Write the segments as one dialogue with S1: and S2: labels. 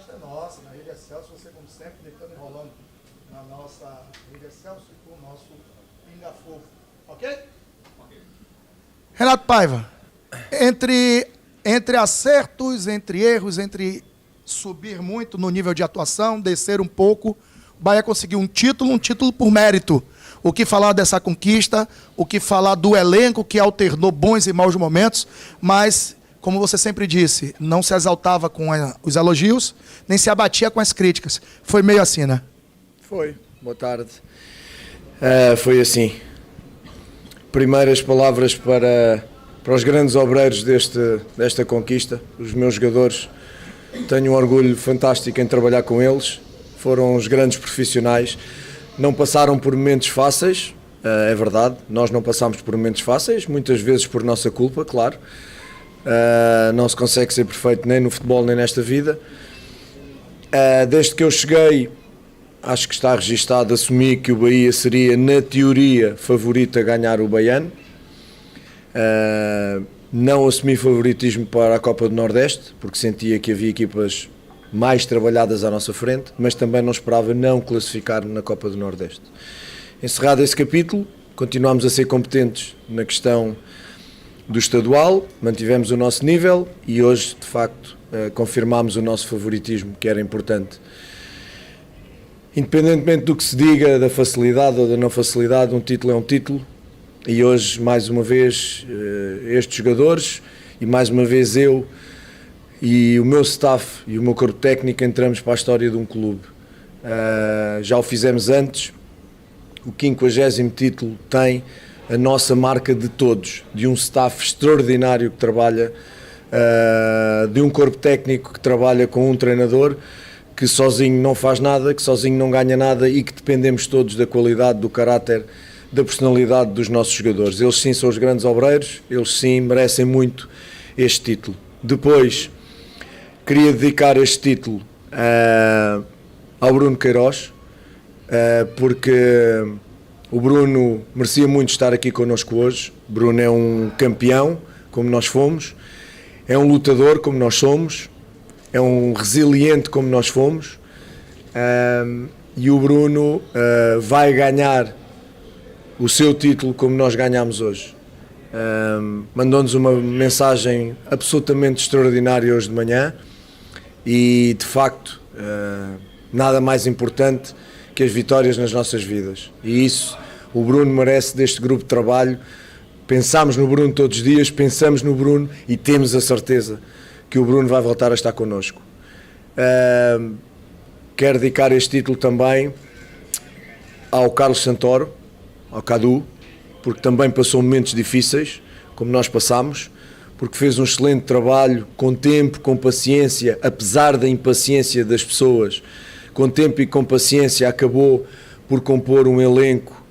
S1: festa é nossa, na Rede Excelsior, você como sempre, deitando e rolando na nossa Rede Excelsior e com o nosso Pinga Fofo. Ok? Renato Paiva, entre acertos, entre erros, entre subir muito no nível de atuação, descer um pouco, o Bahia conseguiu um título por mérito. O que falar dessa conquista, o que falar do elenco que alternou bons e maus momentos, mas, como você sempre disse, não se exaltava com os elogios, nem se abatia com as críticas. Foi meio assim, né?
S2: Foi. Boa tarde. Foi assim. Primeiras palavras para os grandes obreiros desta conquista, os meus jogadores. Tenho um orgulho fantástico em trabalhar com eles. Foram os grandes profissionais. Não passaram por momentos fáceis, é verdade. Nós não passámos por momentos fáceis, muitas vezes por nossa culpa, claro. Não se consegue ser perfeito nem no futebol nem nesta vida. Desde que eu cheguei, acho que está registado, assumi que o Bahia seria, na teoria, favorito a ganhar o Baiano. Não assumi favoritismo para a Copa do Nordeste, porque sentia que havia equipas mais trabalhadas à nossa frente, mas também não esperava não classificar na Copa do Nordeste. Encerrado esse capítulo, continuámos a ser competentes na questão do estadual, mantivemos o nosso nível e hoje, de facto, confirmámos o nosso favoritismo, que era importante. Independentemente do que se diga, da facilidade ou da não facilidade, um título é um título e hoje, mais uma vez, estes jogadores e mais uma vez eu e o meu staff e o meu corpo técnico entramos para a história de um clube. Já o fizemos antes, o 50º título tem a nossa marca de todos, de um staff extraordinário que trabalha, de um corpo técnico que trabalha com um treinador que sozinho não faz nada, que sozinho não ganha nada e que dependemos todos da qualidade, do caráter, da personalidade dos nossos jogadores. Eles sim são os grandes obreiros, eles sim merecem muito este título. Depois, queria dedicar este título ao Bruno Queiroz, porque o Bruno merecia muito estar aqui connosco hoje. O Bruno é um campeão, como nós fomos, é um lutador, como nós somos, é um resiliente, como nós fomos, e o Bruno vai ganhar o seu título como nós ganhámos hoje. Mandou-nos uma mensagem absolutamente extraordinária hoje de manhã e, de facto, nada mais importante que as vitórias nas nossas vidas. E isso o Bruno merece deste grupo de trabalho. Pensámos no Bruno todos os dias, pensamos no Bruno e temos a certeza que o Bruno vai voltar a estar connosco. Quero dedicar este título também ao Carlos Santoro, ao Cadu, porque também passou momentos difíceis, como nós passámos, porque fez um excelente trabalho, com tempo, com paciência, apesar da impaciência das pessoas, com tempo e com paciência acabou por compor um elenco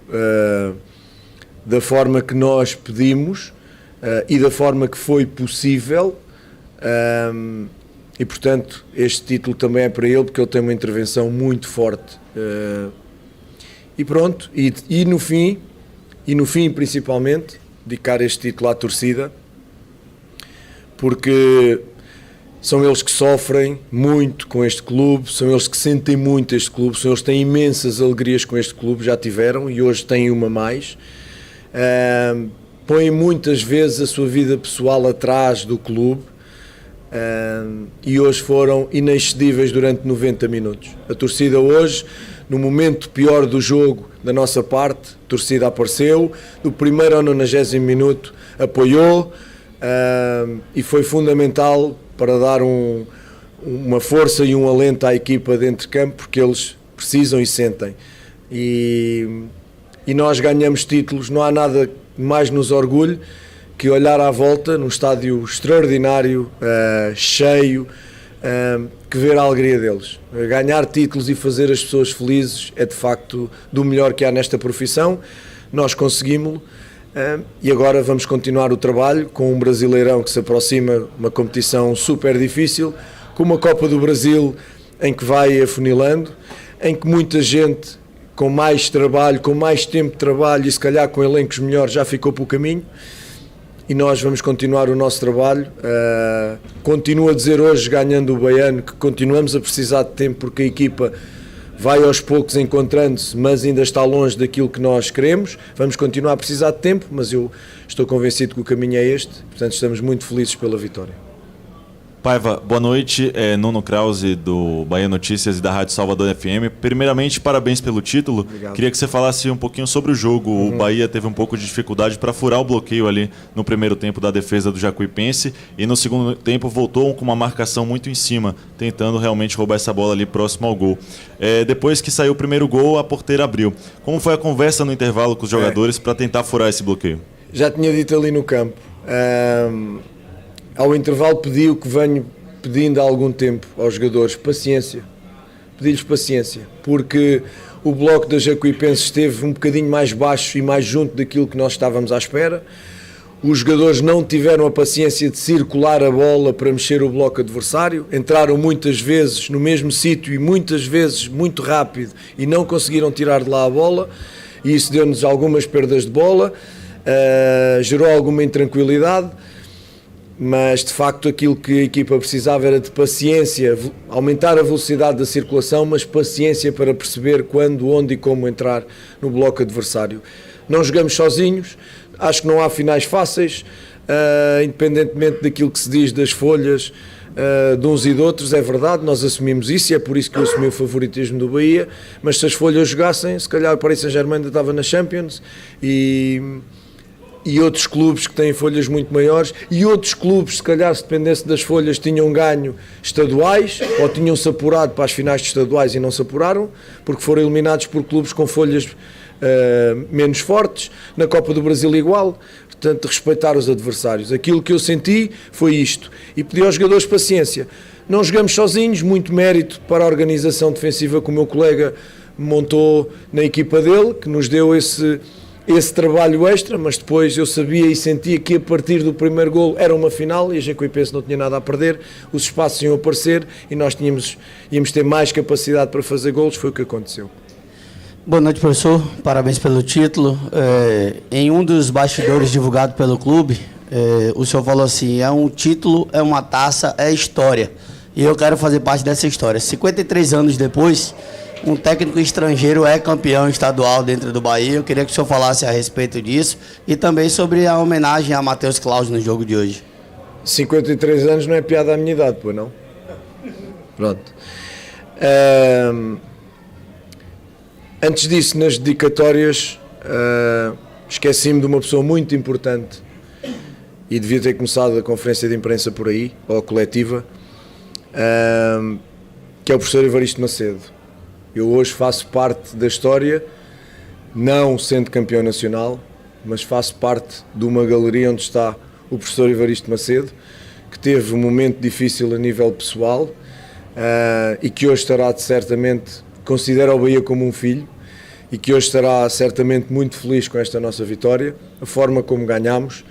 S2: da forma que nós pedimos e da forma que foi possível, e portanto este título também é para ele, porque ele tem uma intervenção muito forte. E pronto, e no fim principalmente, dedicar este título à torcida, porque são eles que sofrem muito com este clube, são eles que sentem muito este clube, são eles que têm imensas alegrias com este clube, já tiveram e hoje têm uma mais. Põem muitas vezes a sua vida pessoal atrás do clube e hoje foram inexcedíveis durante 90 minutos. A torcida hoje, no momento pior do jogo da nossa parte, a torcida apareceu, do primeiro ao 90º minuto apoiou e foi fundamental para dar uma força e um alento à equipa dentro de campo, porque eles precisam e sentem. E nós ganhamos títulos, não há nada mais nos orgulhe que olhar à volta num estádio extraordinário, cheio, que ver a alegria deles. Ganhar títulos e fazer as pessoas felizes é de facto do melhor que há nesta profissão. Nós conseguimos-lo e agora vamos continuar o trabalho com um Brasileirão que se aproxima, uma competição super difícil, com uma Copa do Brasil em que vai afunilando, em que muita gente com mais trabalho, com mais tempo de trabalho e se calhar com elencos melhores já ficou pelo caminho. e nós vamos continuar o nosso trabalho. Continuo a dizer hoje, ganhando o Baiano, que continuamos a precisar de tempo porque a equipa vai aos poucos encontrando-se, mas ainda está longe daquilo que nós queremos. Vamos continuar a precisar de tempo, mas eu estou convencido que o caminho é este, portanto estamos muito felizes pela vitória.
S3: Paiva, boa noite, Nuno Krause do Bahia Notícias e da Rádio Salvador FM. Primeiramente, parabéns pelo título.
S2: Obrigado.
S3: Queria que você falasse um pouquinho sobre o jogo. O Bahia teve um pouco de dificuldade para furar o bloqueio ali no primeiro tempo da defesa do Jacuipense e no segundo tempo voltou com uma marcação muito em cima, tentando realmente roubar essa bola ali próximo ao gol. Depois que saiu o primeiro gol, a porteira abriu. Como foi a conversa no intervalo com os jogadores para tentar furar esse bloqueio?
S2: Já tinha dito ali no campo. Ao intervalo pedi o que venho pedindo há algum tempo aos jogadores, paciência. Pedi-lhes paciência, porque o bloco da Jacuipense esteve um bocadinho mais baixo e mais junto daquilo que nós estávamos à espera. Os jogadores não tiveram a paciência de circular a bola para mexer o bloco adversário, entraram muitas vezes no mesmo sítio e muitas vezes muito rápido e não conseguiram tirar de lá a bola, e isso deu-nos algumas perdas de bola, gerou alguma intranquilidade. Mas de facto aquilo que a equipa precisava era de paciência, aumentar a velocidade da circulação, mas paciência para perceber quando, onde e como entrar no bloco adversário. Não jogamos sozinhos, acho que não há finais fáceis, independentemente daquilo que se diz das folhas de uns e de outros, é verdade, nós assumimos isso e é por isso que eu assumi o favoritismo do Bahia, mas se as folhas jogassem, se calhar o Paris Saint-Germain ainda estava na Champions e outros clubes que têm folhas muito maiores, e outros clubes, se calhar se dependesse das folhas, tinham ganho estaduais, ou tinham-se apurado para as finais de estaduais e não se apuraram, porque foram eliminados por clubes com folhas menos fortes. Na Copa do Brasil igual, portanto respeitar os adversários. Aquilo que eu senti foi isto, e pedi aos jogadores paciência. Não jogamos sozinhos, muito mérito para a organização defensiva que o meu colega montou na equipa dele, que nos deu esse trabalho extra, mas depois eu sabia e sentia que a partir do primeiro golo era uma final e a Jacuipense não tinha nada a perder, os espaços iam aparecer e nós íamos ter mais capacidade para fazer golos, foi o que aconteceu.
S4: Boa noite, professor, parabéns pelo título. Em um dos bastidores divulgado pelo clube, o senhor falou assim, é um título, é uma taça, é história, e eu quero fazer parte dessa história. 53 anos depois, um técnico estrangeiro é campeão estadual dentro do Bahia. Eu queria que o senhor falasse a respeito disso e também sobre a homenagem a Matheus Claus no jogo de hoje.
S2: 53 anos não é piada à minha idade, pô, não? Pronto. Antes disso, nas dedicatórias, esqueci-me de uma pessoa muito importante e devia ter começado a conferência de imprensa por aí, ou a coletiva, que é o professor Evaristo Macedo. Eu hoje faço parte da história, não sendo campeão nacional, mas faço parte de uma galeria onde está o professor Evaristo Macedo, que teve um momento difícil a nível pessoal e que hoje estará certamente, considera o Bahia como um filho, e que hoje estará certamente muito feliz com esta nossa vitória, a forma como ganhamos,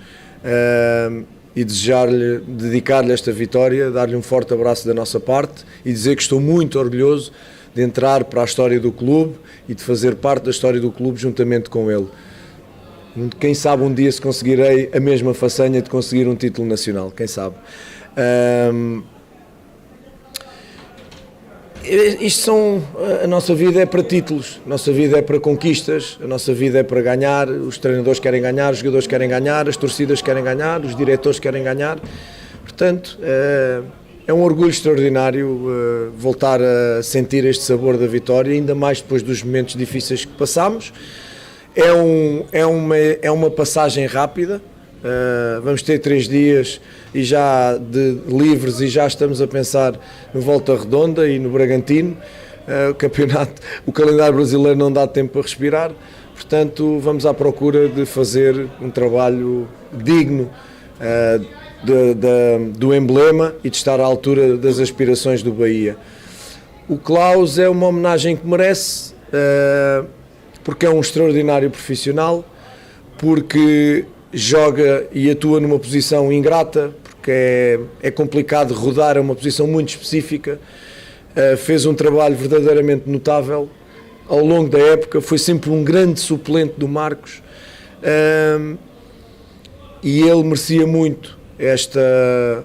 S2: e dedicar-lhe esta vitória, dar-lhe um forte abraço da nossa parte e dizer que estou muito orgulhoso de entrar para a história do clube e de fazer parte da história do clube juntamente com ele. Quem sabe um dia se conseguirei a mesma façanha de conseguir um título nacional, quem sabe. A nossa vida é para títulos, a nossa vida é para conquistas, a nossa vida é para ganhar, os treinadores querem ganhar, os jogadores querem ganhar, as torcidas querem ganhar, os diretores querem ganhar, portanto é um orgulho extraordinário voltar a sentir este sabor da vitória, ainda mais depois dos momentos difíceis que passámos. É uma passagem rápida, vamos ter 3 dias e já livres e já estamos a pensar no Volta Redonda e no Bragantino. O calendário brasileiro não dá tempo para respirar, portanto vamos à procura de fazer um trabalho digno do emblema e de estar à altura das aspirações do Bahia. O Klaus é uma homenagem que merece, porque é um extraordinário profissional, porque joga e atua numa posição ingrata, porque é complicado rodar a uma posição muito específica, fez um trabalho verdadeiramente notável ao longo da época, foi sempre um grande suplente do Marcos, e ele merecia muito esta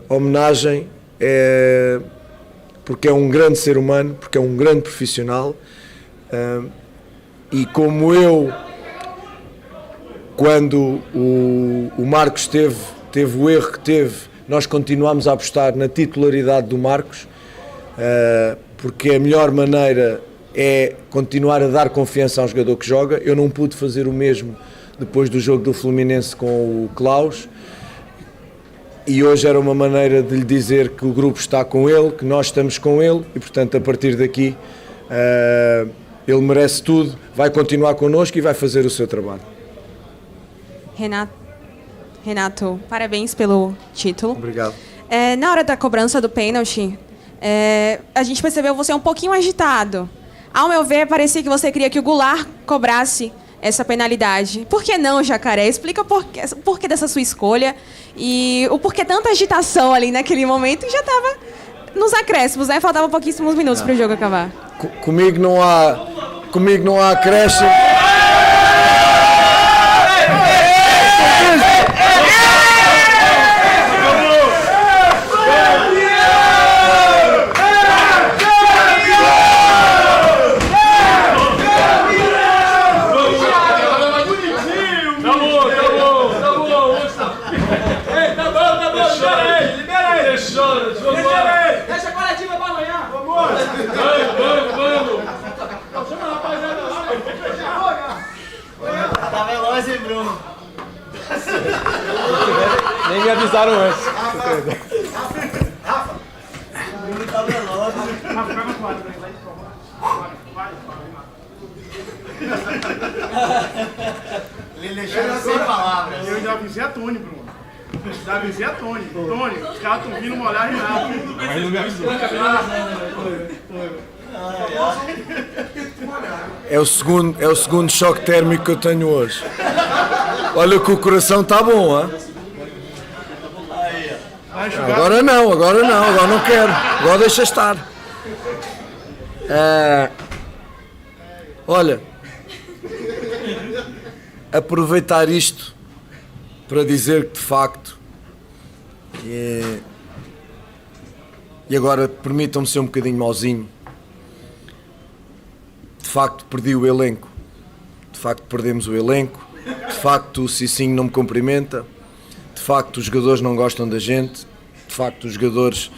S2: homenagem, porque é um grande ser humano, porque é um grande profissional, e como eu, quando o Marcos teve o erro que teve, nós continuámos a apostar na titularidade do Marcos, porque a melhor maneira é continuar a dar confiança ao jogador que joga. Eu não pude fazer o mesmo depois do jogo do Fluminense com o Klaus, e hoje era uma maneira de lhe dizer que o grupo está com ele, que nós estamos com ele, e portanto a partir daqui ele merece tudo, vai continuar connosco e vai fazer o seu trabalho.
S5: Renato, parabéns pelo título.
S2: Obrigado.
S5: Na hora da cobrança do pênalti, a gente percebeu você um pouquinho agitado. Ao meu ver, parecia que você queria que o Goulart cobrasse essa penalidade. Por que não, Jacaré? Explica o porquê dessa sua escolha e o porquê tanta agitação ali naquele momento, e já estava nos acréscimos, né? Faltavam pouquíssimos minutos para o jogo acabar.
S2: Comigo não há acréscimo.
S6: Deixa a coletiva pra amanhã. Vamos. Chama a rapaziada lá.
S4: Tá veloz, hein, Bruno?
S6: Nem me avisaram antes.
S4: Rafa. O Bruno tá veloz. Ele deixou sem palavras.
S7: Eu ainda avisei a Tony, Bruno. Já avisei a Tony. Tony, os caras estão vindo molhar Renato. Mas não me avisou.
S2: É o segundo choque térmico que eu tenho hoje. Olha que o coração está bom, hein? Agora não quero. Agora deixa estar. Olha, aproveitar isto para dizer que de facto, e agora permitam-me ser um bocadinho mauzinho, de facto perdi o elenco, de facto perdemos o elenco, de facto o Cicinho não me cumprimenta, de facto os jogadores não gostam da gente, de facto os jogadores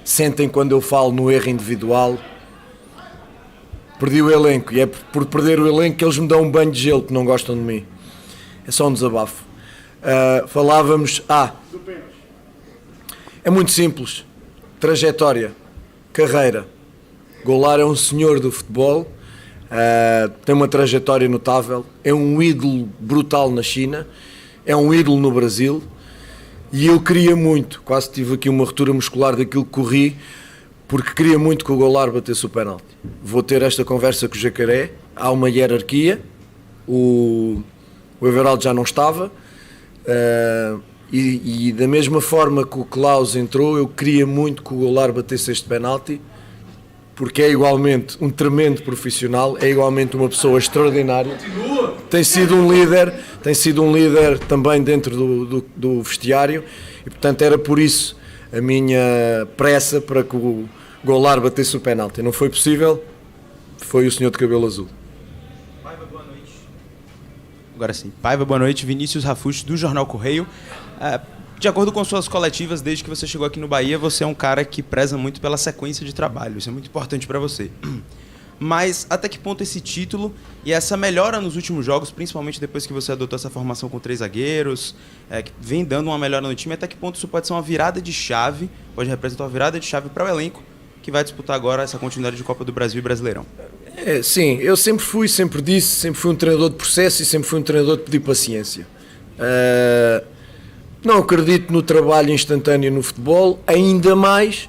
S2: sentem quando eu falo no erro individual. Perdi o elenco, e é por perder o elenco que eles me dão um banho de gelo, que não gostam de mim. É só um desabafo. Falávamos... é muito simples. Trajetória, carreira. Goulart é um senhor do futebol, tem uma trajetória notável, é um ídolo brutal na China, é um ídolo no Brasil, e eu queria muito, quase tive aqui uma ruptura muscular daquilo que corri, porque queria muito que o Goulart batesse o penalti. Vou ter esta conversa com o Jacaré, há uma hierarquia, o Everaldo já não estava, e da mesma forma que o Klaus entrou, eu queria muito que o Goulart batesse este penalti, porque é igualmente um tremendo profissional, é igualmente uma pessoa extraordinária, tem sido um líder também dentro do vestiário, e portanto era por isso a minha pressa para que o Goulart batesse o penalti. Não foi possível, foi o senhor de cabelo azul.
S8: Paiva, boa noite. Agora sim. Paiva, boa noite. Vinícius Rafucci, do Jornal Correio. De acordo com suas coletivas, desde que você chegou aqui no Bahia, você é um cara que preza muito pela sequência de trabalho. Isso é muito importante para você. Mas até que ponto esse título e essa melhora nos últimos jogos, principalmente depois que você adotou essa formação com 3 zagueiros, que vem dando uma melhora no time, até que ponto isso pode ser uma virada de chave, pode representar uma virada de chave para o elenco que vai disputar agora essa continuidade de Copa do Brasil e Brasileirão?
S2: Sim, eu sempre fui um treinador de processo e sempre fui um treinador de pedir paciência. Não acredito no trabalho instantâneo no futebol, ainda mais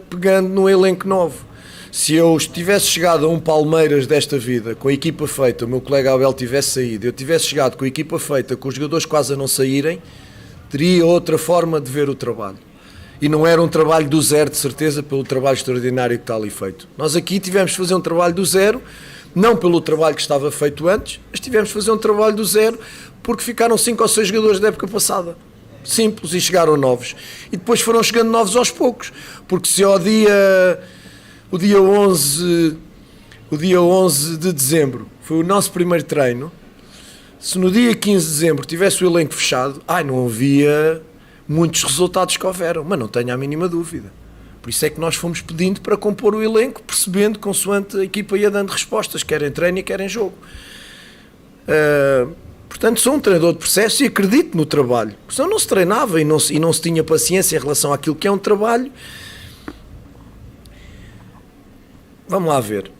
S2: pegando no elenco novo. Se eu tivesse chegado a um Palmeiras desta vida, com a equipa feita, o meu colega Abel tivesse saído, eu tivesse chegado com a equipa feita, com os jogadores quase a não saírem, teria outra forma de ver o trabalho. E não era um trabalho do zero, de certeza, pelo trabalho extraordinário que está ali feito. Nós aqui tivemos de fazer um trabalho do zero, não pelo trabalho que estava feito antes, mas tivemos de fazer um trabalho do zero, porque ficaram 5 ou 6 jogadores da época passada. Simples, e chegaram novos. E depois foram chegando novos aos poucos, porque se o dia 11 de dezembro foi o nosso primeiro treino, se no dia 15 de dezembro tivesse o elenco fechado, não havia muitos resultados que houveram, mas não tenho a mínima dúvida. Por isso é que nós fomos pedindo para compor o elenco, percebendo consoante a equipa ia dando respostas, quer em treino e quer em jogo. Portanto, sou um treinador de processo e acredito no trabalho. Senão não se treinava e não se tinha paciência em relação àquilo que é um trabalho. Vamos lá ver.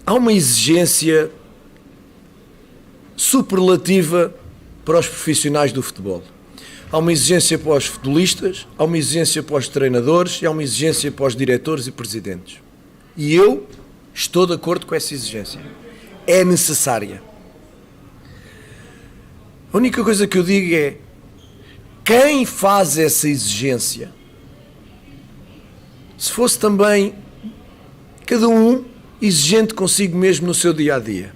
S2: Há uma exigência superlativa para os profissionais do futebol. Há uma exigência para os futebolistas, há uma exigência para os treinadores e há uma exigência para os diretores e presidentes. E eu estou de acordo com essa exigência. É necessária. A única coisa que eu digo é: quem faz essa exigência, se fosse também cada um exigente consigo mesmo no seu dia-a-dia,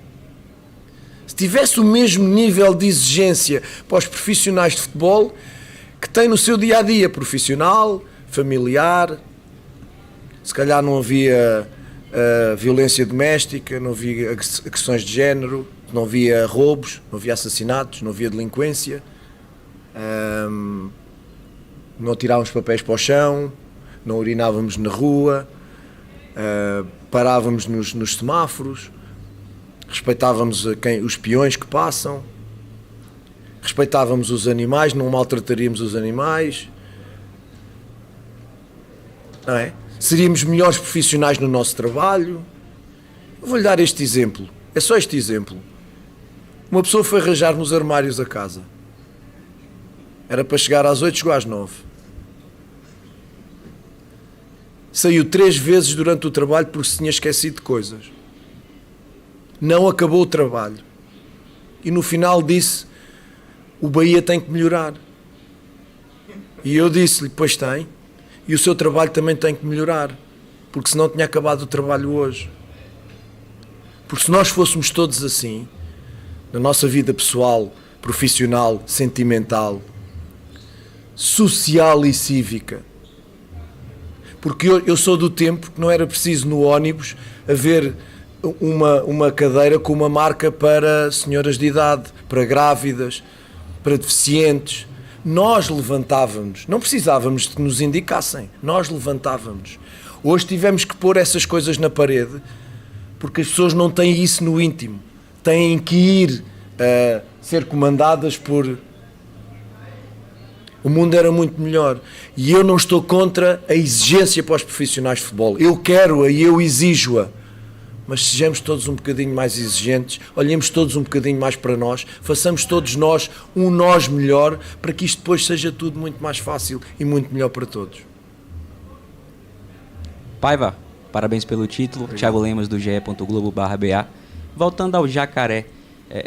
S2: se tivesse o mesmo nível de exigência para os profissionais de futebol que tem no seu dia-a-dia profissional, familiar, se calhar não havia violência doméstica, não havia agressões de género, não havia roubos, não havia assassinatos, não havia delinquência, não tirávamos papéis para o chão, não urinávamos na rua, parávamos nos semáforos, respeitávamos os peões que passam, respeitávamos os animais, não maltrataríamos os animais, não é? Seríamos melhores profissionais no nosso trabalho. Eu vou-lhe dar este exemplo, é só este exemplo. Uma pessoa foi arranjar nos armários a casa, era para chegar às 8, chegou às 9. Saiu 3 vezes durante o trabalho porque se tinha esquecido de coisas. Não acabou o trabalho. E no final disse: o Bahia tem que melhorar. E eu disse-lhe: pois tem. E o seu trabalho também tem que melhorar. Porque senão tinha acabado o trabalho hoje. Porque se nós fôssemos todos assim, na nossa vida pessoal, profissional, sentimental, social e cívica, porque eu sou do tempo que não era preciso no ónibus haver uma cadeira com uma marca para senhoras de idade, para grávidas, para deficientes. Nós levantávamos, não precisávamos que nos indicassem, nós levantávamos. Hoje tivemos que pôr essas coisas na parede porque as pessoas não têm isso no íntimo, têm que ir ser comandadas por... O mundo era muito melhor. E eu não estou contra a exigência para os profissionais de futebol. Eu quero-a e eu exijo-a. Mas sejamos todos um bocadinho mais exigentes, olhemos todos um bocadinho mais para nós, façamos todos nós um nós melhor, para que isto depois seja tudo muito mais fácil e muito melhor para todos.
S9: Paiva, parabéns pelo título. Obrigado. Thiago Lemos, do ge.globo.ba. Voltando ao Jacaré,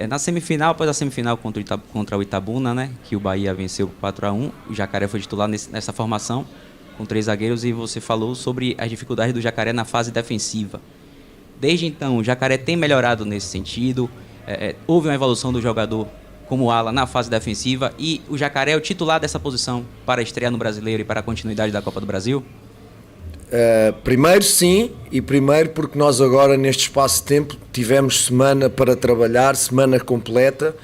S9: na semifinal, após a semifinal contra o Itabuna, né, que o Bahia venceu por 4-1, o Jacaré foi titular nessa formação, com 3 zagueiros, e você falou sobre as dificuldades do Jacaré na fase defensiva. Desde então, o Jacaré tem melhorado nesse sentido, houve uma evolução do jogador como ala na fase defensiva, e o Jacaré é o titular dessa posição para a estreia no Brasileiro e para a continuidade da Copa do Brasil?
S2: Primeiro sim, e primeiro porque nós agora neste espaço de tempo tivemos semana para trabalhar, semana completa,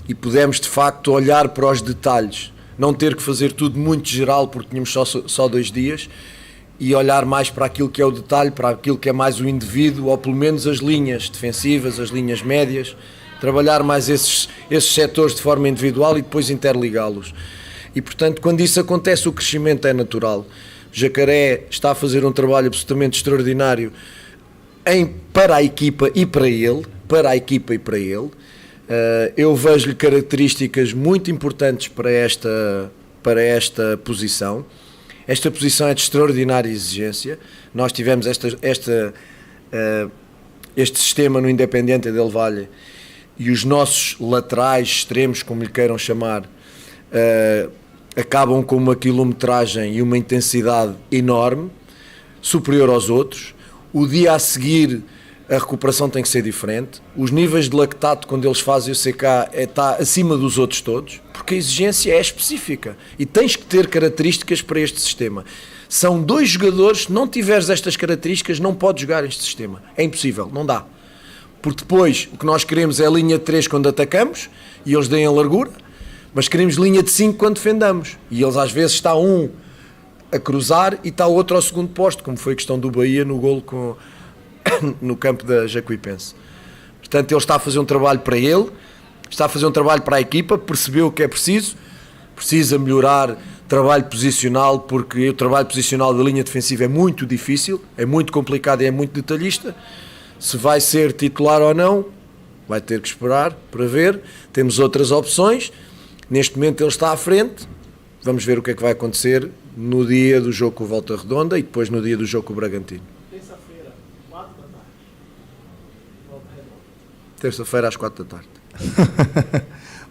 S2: e pudemos de facto olhar para os detalhes, não ter que fazer tudo muito geral porque tínhamos só 2 dias, e olhar mais para aquilo que é o detalhe, para aquilo que é mais o indivíduo, ou pelo menos as linhas defensivas, as linhas médias, trabalhar mais esses setores de forma individual e depois interligá-los. E, portanto, quando isso acontece, o crescimento é natural. O Jacaré está a fazer um trabalho absolutamente extraordinário para a equipa e para ele. Eu vejo-lhe características muito importantes para esta posição. Esta posição é de extraordinária exigência. Nós tivemos este sistema no Independiente del Valle, e os nossos laterais extremos, como lhe queiram chamar, acabam com uma quilometragem e uma intensidade enorme, superior aos outros. O dia a seguir a recuperação tem que ser diferente. Os níveis de lactato, quando eles fazem o CK, está acima dos outros todos, porque a exigência é específica e tens que ter características para este sistema. São 2 jogadores, se não tiveres estas características, não podes jogar este sistema. É impossível, não dá. Porque depois o que nós queremos é a linha de 3 quando atacamos e eles deem a largura, mas queremos linha de 5 quando defendamos. E eles às vezes está um a cruzar e está o outro ao segundo posto, como foi a questão do Bahia no golo no campo da Jacuipense. Portanto, ele está a fazer um trabalho para ele, está a fazer um trabalho para a equipa, percebeu o que é preciso, precisa melhorar trabalho posicional, porque o trabalho posicional da linha defensiva é muito difícil, é muito complicado e é muito detalhista. Se vai ser titular ou não, vai ter que esperar para ver. Temos outras opções. Neste momento ele está à frente. Vamos ver o que é que vai acontecer no dia do jogo com o Volta Redonda e depois no dia do jogo com o Bragantino.
S7: Terça-feira, 4 da tarde. Volta Redonda.
S2: Terça-feira às 4 da tarde.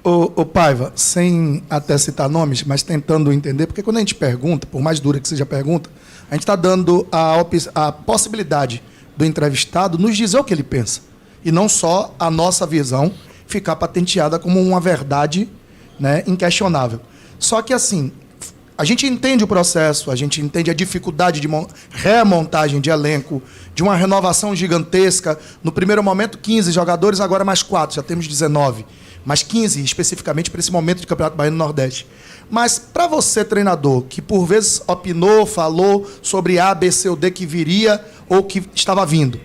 S1: Ô Paiva, sem até citar nomes, mas tentando entender, porque quando a gente pergunta, por mais dura que seja a pergunta, a gente está dando a possibilidade do entrevistado nos dizer o que ele pensa. E não só a nossa visão ficar patenteada como uma verdade, né, inquestionável. Só que, assim, a gente entende o processo, a gente entende a dificuldade de remontagem de elenco, de uma renovação gigantesca. No primeiro momento, 15 jogadores, agora mais 4, já temos 19. Mas 15 especificamente para esse momento de Campeonato Baiano Nordeste. Mas para você, treinador, que por vezes opinou, falou sobre A, B, C ou D que viria ou que estava vindo,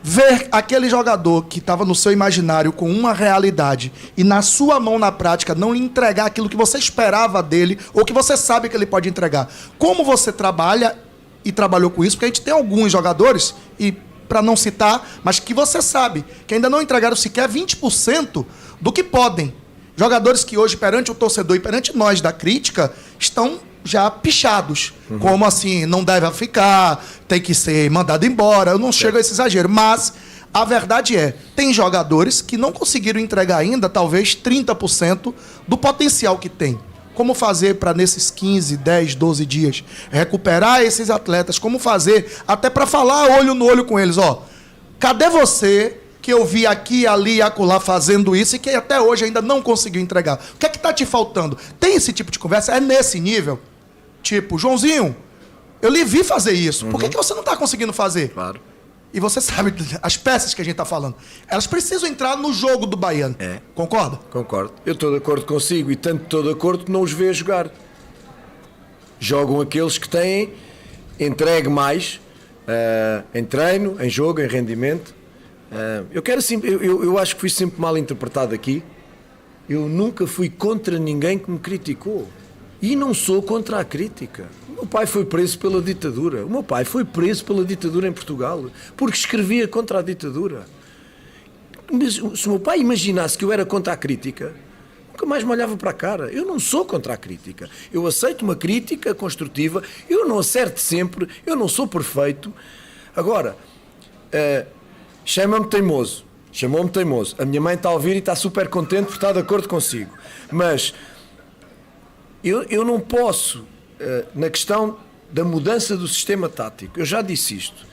S1: ver aquele jogador que estava no seu imaginário com uma realidade e na sua mão na prática não lhe entregar aquilo que você esperava dele ou que você sabe que ele pode entregar. Como você trabalha e trabalhou com isso? Porque a gente tem alguns jogadores, e para não citar, mas que você sabe que ainda não entregaram sequer 20% do que podem. Jogadores que hoje, perante o torcedor e perante nós da crítica, estão já pichados. Como assim, não deve ficar, tem que ser mandado embora. Eu não chego a esse exagero, mas a verdade é, tem jogadores que não conseguiram entregar ainda, talvez, 30% do potencial que tem. Como fazer para nesses 15, 10, 12 dias recuperar esses atletas? Como fazer até para falar olho no olho com eles? Ó, cadê você que eu vi aqui, ali e acolá fazendo isso e que até hoje ainda não conseguiu entregar? O que é que está te faltando? Tem esse tipo de conversa? É nesse nível? Tipo, Joãozinho, eu lhe vi fazer isso. Por que você não está conseguindo fazer?
S2: Claro.
S1: E você sabe, as peças que a gente está falando, elas precisam entrar no jogo do baiano. Concorda?
S2: Concordo. Eu estou de acordo consigo e tanto estou de acordo que não os vejo jogar. Jogam aqueles que têm entregue mais em treino, em jogo, em rendimento. Eu acho que fui sempre mal interpretado aqui. Eu nunca fui contra ninguém que me criticou. E não sou contra a crítica. O meu pai foi preso pela ditadura. O meu pai foi preso pela ditadura em Portugal, porque escrevia contra a ditadura. Mas se o meu pai imaginasse que eu era contra a crítica, nunca mais me olhava para a cara. Eu não sou contra a crítica. Eu aceito uma crítica construtiva. Eu não acerto sempre. Eu não sou perfeito. Agora, chama-me teimoso. Chamou-me teimoso. A minha mãe está a ouvir e está super contente porque está de acordo consigo. Mas eu não posso, na questão da mudança do sistema tático, eu já disse isto,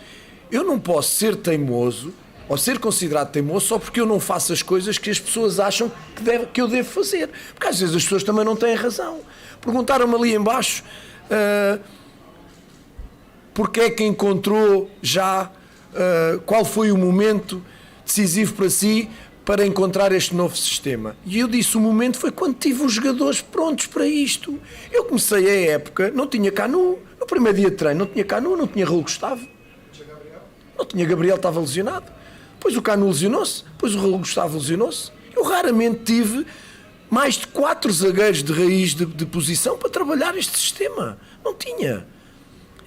S2: eu não posso ser teimoso ou ser considerado teimoso só porque eu não faço as coisas que as pessoas acham que eu devo fazer. Porque às vezes as pessoas também não têm razão. Perguntaram-me ali em baixo porque é que encontrou já, qual foi o momento decisivo para si para encontrar este novo sistema. E eu disse, o momento foi quando tive os jogadores prontos para isto. Eu comecei a época, não tinha Canu, no primeiro dia de treino não tinha Canu, não tinha Raul Gustavo. Não tinha Gabriel, estava lesionado. Depois o Canu lesionou-se, depois o Raul Gustavo lesionou-se. Eu raramente tive mais de 4 zagueiros de raiz de posição para trabalhar este sistema. Não tinha.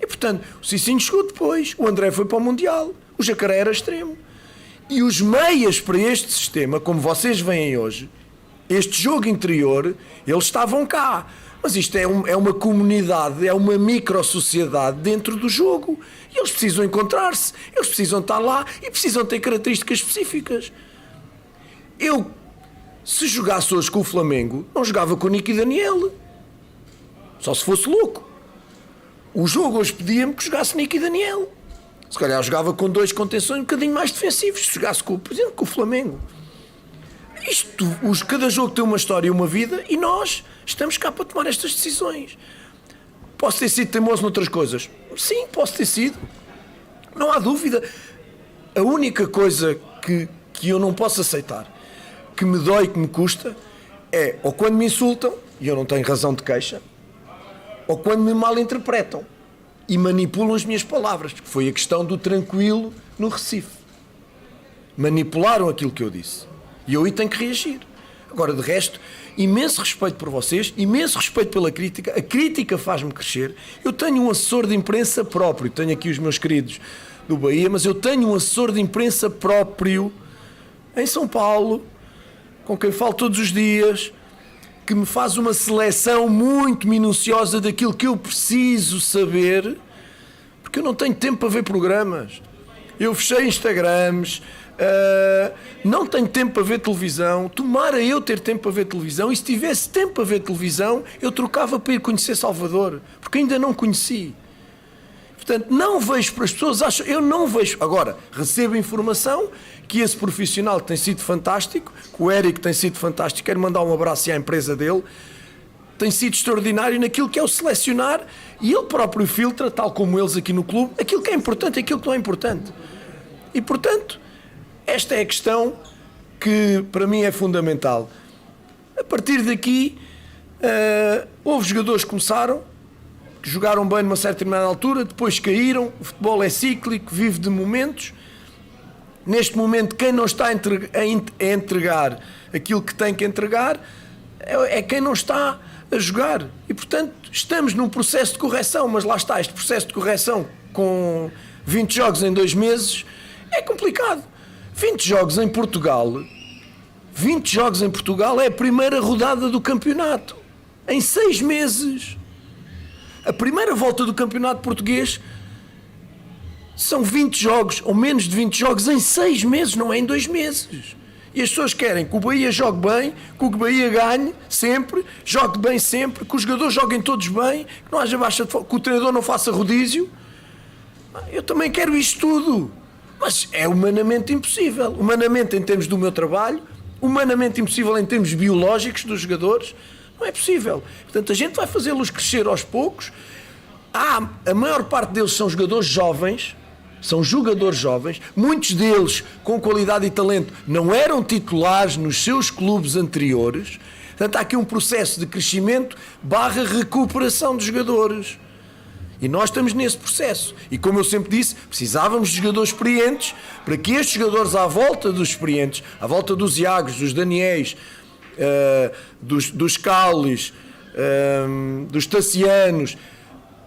S2: E portanto, o Cicinho chegou depois, o André foi para o Mundial, o Jacaré era extremo. E os meias para este sistema, como vocês veem hoje, este jogo interior, eles estavam cá. Mas isto é uma comunidade, é uma micro-sociedade dentro do jogo. E eles precisam encontrar-se, eles precisam estar lá e precisam ter características específicas. Eu, se jogasse hoje com o Flamengo, não jogava com o Nico e Daniel. Só se fosse louco. O jogo hoje pedia-me que jogasse Nico e Daniel. Se calhar jogava com 2 contenções um bocadinho mais defensivos, se jogasse, por exemplo, com o Flamengo. Cada jogo tem uma história e uma vida e nós estamos cá para tomar estas decisões. Posso ter sido teimoso noutras coisas? Sim, posso ter sido. Não há dúvida. A única coisa que eu não posso aceitar, que me dói e que me custa, é ou quando me insultam, e eu não tenho razão de queixa, ou quando me mal interpretam e manipulam as minhas palavras, que foi a questão do tranquilo no Recife. Manipularam aquilo que eu disse. E eu aí tenho que reagir. Agora, de resto, imenso respeito por vocês, imenso respeito pela crítica. A crítica faz-me crescer. Eu tenho um assessor de imprensa próprio. Tenho aqui os meus queridos do Bahia, mas eu tenho um assessor de imprensa próprio em São Paulo, com quem falo todos os dias, que me faz uma seleção muito minuciosa daquilo que eu preciso saber, porque eu não tenho tempo para ver programas. Eu fechei Instagrams, não tenho tempo para ver televisão. Tomara eu ter tempo para ver televisão, e se tivesse tempo para ver televisão, eu trocava para ir conhecer Salvador, porque ainda não conheci. Portanto, não vejo para as pessoas, eu não vejo. Agora, recebo informação que esse profissional tem sido fantástico, que o Érico tem sido fantástico, quero mandar um abraço à empresa dele, tem sido extraordinário naquilo que é o selecionar, e ele próprio filtra, tal como eles aqui no clube, aquilo que é importante e aquilo que não é importante. E, portanto, esta é a questão que para mim é fundamental. A partir daqui, houve jogadores que começaram, que jogaram bem numa certa determinada altura, depois caíram. O futebol é cíclico, vive de momentos. Neste momento, quem não está a entregar aquilo que tem que entregar é quem não está a jogar. E, portanto, estamos num processo de correção, mas lá está, este processo de correção com 20 jogos em 2 meses é complicado. 20 jogos em Portugal é a primeira rodada do campeonato. Em 6 meses. A primeira volta do campeonato português são 20 jogos, ou menos de 20 jogos, em 6 meses, não é em 2 meses. E as pessoas querem que o Bahia jogue bem, que o Bahia ganhe sempre, jogue bem sempre, que os jogadores joguem todos bem, que não haja baixa de que o treinador não faça rodízio. Eu também quero isto tudo, mas é humanamente impossível. Humanamente em termos do meu trabalho, humanamente impossível em termos biológicos dos jogadores. Não é possível. Portanto, a gente vai fazê-los crescer aos poucos. A maior parte deles são jogadores jovens, muitos deles com qualidade e talento não eram titulares nos seus clubes anteriores. Portanto, há aqui um processo de crescimento / recuperação de jogadores. E nós estamos nesse processo. E como eu sempre disse, precisávamos de jogadores experientes para que estes jogadores à volta dos experientes, à volta dos Iagos, dos Daniéis, dos Caulis, dos Tassianos,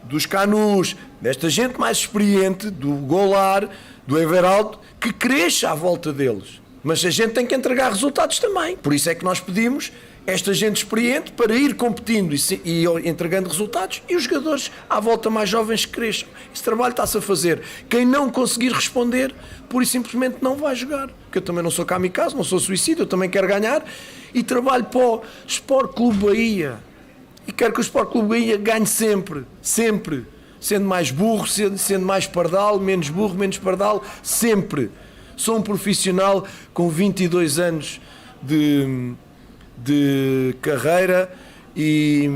S2: dos Canus, desta gente mais experiente, do Goulart, do Everaldo, que cresça à volta deles. Mas a gente tem que entregar resultados também. Por isso é que nós pedimos esta gente experiente para ir competindo e entregando resultados, e os jogadores à volta mais jovens que cresçam. Esse trabalho está-se a fazer. Quem não conseguir responder, pura e simplesmente não vai jogar. Porque eu também não sou kamikaze, não sou suicida, eu também quero ganhar e trabalho para o Sport Clube Bahia. E quero que o Sport Clube Bahia ganhe sempre, sempre. Sendo mais burro, sendo mais pardal, menos burro, menos pardal, sempre. Sou um profissional com 22 anos de carreira e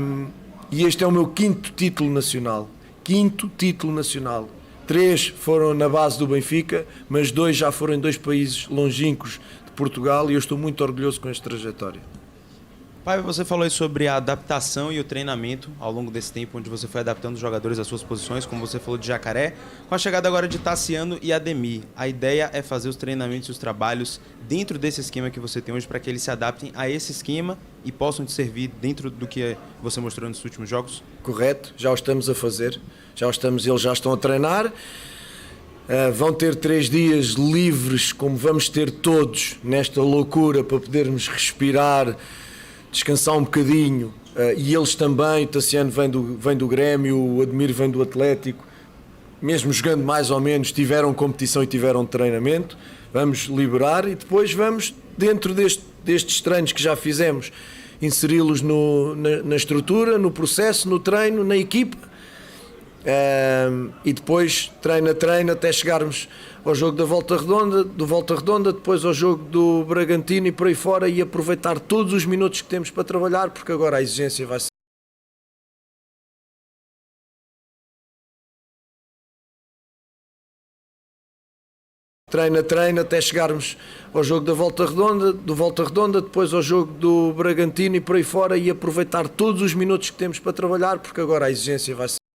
S2: este é o meu 5º título nacional. 5º título nacional. 3 foram na base do Benfica, mas 2 já foram em 2 países longínquos de Portugal, e eu estou muito orgulhoso com esta trajetória.
S8: Paiva, você falou aí sobre a adaptação e o treinamento ao longo desse tempo, onde você foi adaptando os jogadores às suas posições, como você falou de Jacaré, com a chegada agora de Tassiano e Ademir. A ideia é fazer os treinamentos e os trabalhos dentro desse esquema que você tem hoje, para que eles se adaptem a esse esquema e possam te servir dentro do que você mostrou nos últimos jogos?
S2: Correto, já o estamos a fazer, eles já estão a treinar. Vão ter 3 dias livres, como vamos ter todos nesta loucura, para podermos respirar, descansar um bocadinho, e eles também. O Tassiano vem do Grêmio, o Ademir vem do Atlético, mesmo jogando mais ou menos, tiveram competição e tiveram treinamento. Vamos liberar e depois vamos, dentro destes treinos que já fizemos inseri-los na estrutura, no processo, no treino, na equipa. E depois treino a treino até chegarmos ao jogo da Volta Redonda, do Volta Redonda, depois ao jogo do Bragantino e por aí fora, e aproveitar todos os minutos que temos para trabalhar, porque agora a exigência vai ser treino a treino até chegarmos ao jogo da Volta Redonda, do Volta Redonda, depois ao jogo do Bragantino e por aí fora, e aproveitar todos os minutos que temos para trabalhar, porque agora a exigência vai ser